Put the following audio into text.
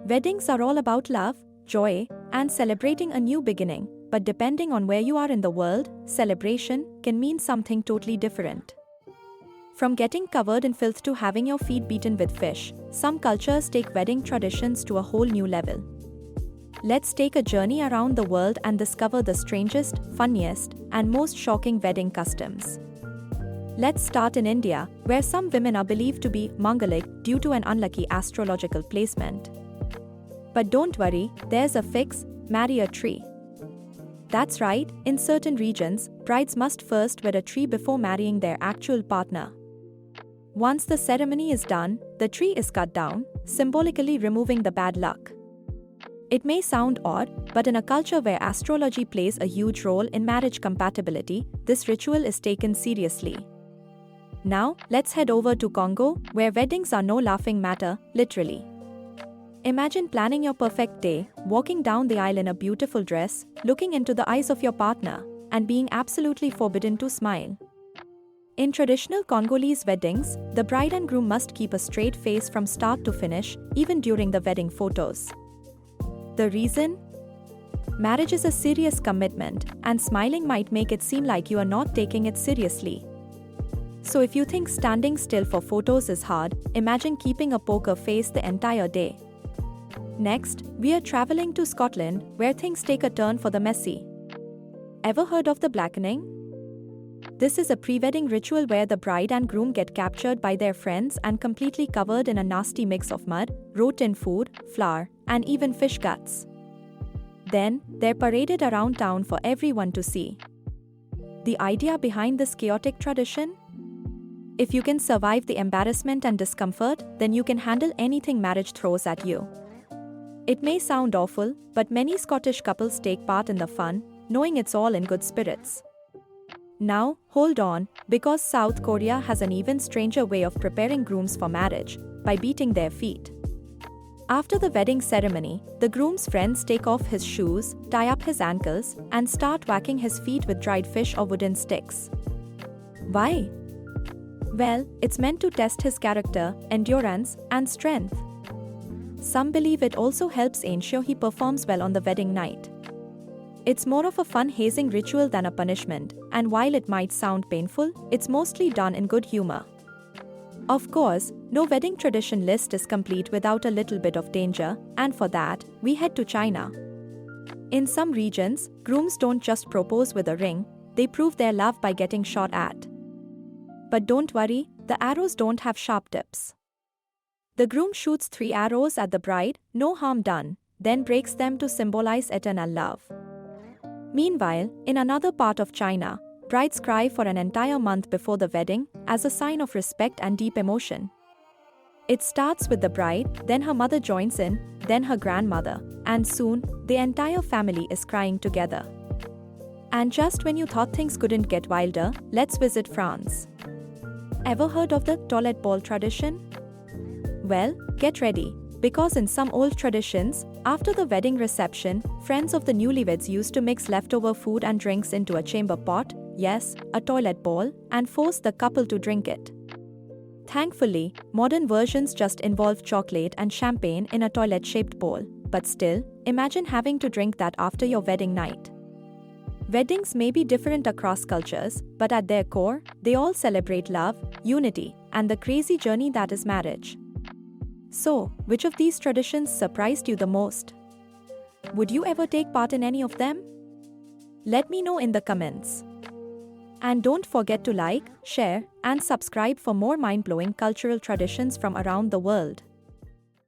Weddings are all about love, joy, and celebrating a new beginning, but depending on where you are in the world, celebration can mean something totally different. From getting covered in filth to having your feet beaten with fish, some cultures take wedding traditions to a whole new level. Let's take a journey around the world and discover the strangest, funniest, and most shocking wedding customs. Let's start in India, where some women are believed to be Mangalik due to an unlucky astrological placement. But don't worry, there's a fix: marry a tree. That's right, in certain regions, brides must first wed a tree before marrying their actual partner. Once the ceremony is done, the tree is cut down, symbolically removing the bad luck. It may sound odd, but in a culture where astrology plays a huge role in marriage compatibility, this ritual is taken seriously. Now, let's head over to Congo, where weddings are no laughing matter, literally. Imagine planning your perfect day, walking down the aisle in a beautiful dress, looking into the eyes of your partner, and being absolutely forbidden to smile. In traditional Congolese weddings, the bride and groom must keep a straight face from start to finish, even during the wedding photos. The reason? Marriage is a serious commitment, and smiling might make it seem like you are not taking it seriously. So if you think standing still for photos is hard, imagine keeping a poker face the entire day. Next, we are traveling to Scotland, where things take a turn for the messy. Ever heard of the blackening? This is a pre-wedding ritual where the bride and groom get captured by their friends and completely covered in a nasty mix of mud, rotten food, flour, and even fish guts. Then, they're paraded around town for everyone to see. The idea behind this chaotic tradition? If you can survive the embarrassment and discomfort, then you can handle anything marriage throws at you. It may sound awful, but many Scottish couples take part in the fun, knowing it's all in good spirits. Now, hold on, because South Korea has an even stranger way of preparing grooms for marriage, by beating their feet. After the wedding ceremony, the groom's friends take off his shoes, tie up his ankles, and start whacking his feet with dried fish or wooden sticks. Why? Well, it's meant to test his character, endurance, and strength. Some believe it also helps ensure he performs well on the wedding night. It's more of a fun hazing ritual than a punishment, and while it might sound painful, it's mostly done in good humor. Of course, no wedding tradition list is complete without a little bit of danger, and for that, we head to China. In some regions, grooms don't just propose with a ring, they prove their love by getting shot at. But don't worry, the arrows don't have sharp tips. The groom shoots 3 arrows at the bride, no harm done, then breaks them to symbolize eternal love. Meanwhile, in another part of China, brides cry for an entire month before the wedding, as a sign of respect and deep emotion. It starts with the bride, then her mother joins in, then her grandmother, and soon, the entire family is crying together. And just when you thought things couldn't get wilder, let's visit France. Ever heard of the toilet bowl tradition? Well, get ready, because in some old traditions, after the wedding reception, friends of the newlyweds used to mix leftover food and drinks into a chamber pot, yes, a toilet bowl, and force the couple to drink it. Thankfully, modern versions just involve chocolate and champagne in a toilet-shaped bowl, but still, imagine having to drink that after your wedding night. Weddings may be different across cultures, but at their core, they all celebrate love, unity, and the crazy journey that is marriage. So, which of these traditions surprised you the most? Would you ever take part in any of them? Let me know in the comments. And don't forget to like, share, and subscribe for more mind-blowing cultural traditions from around the world.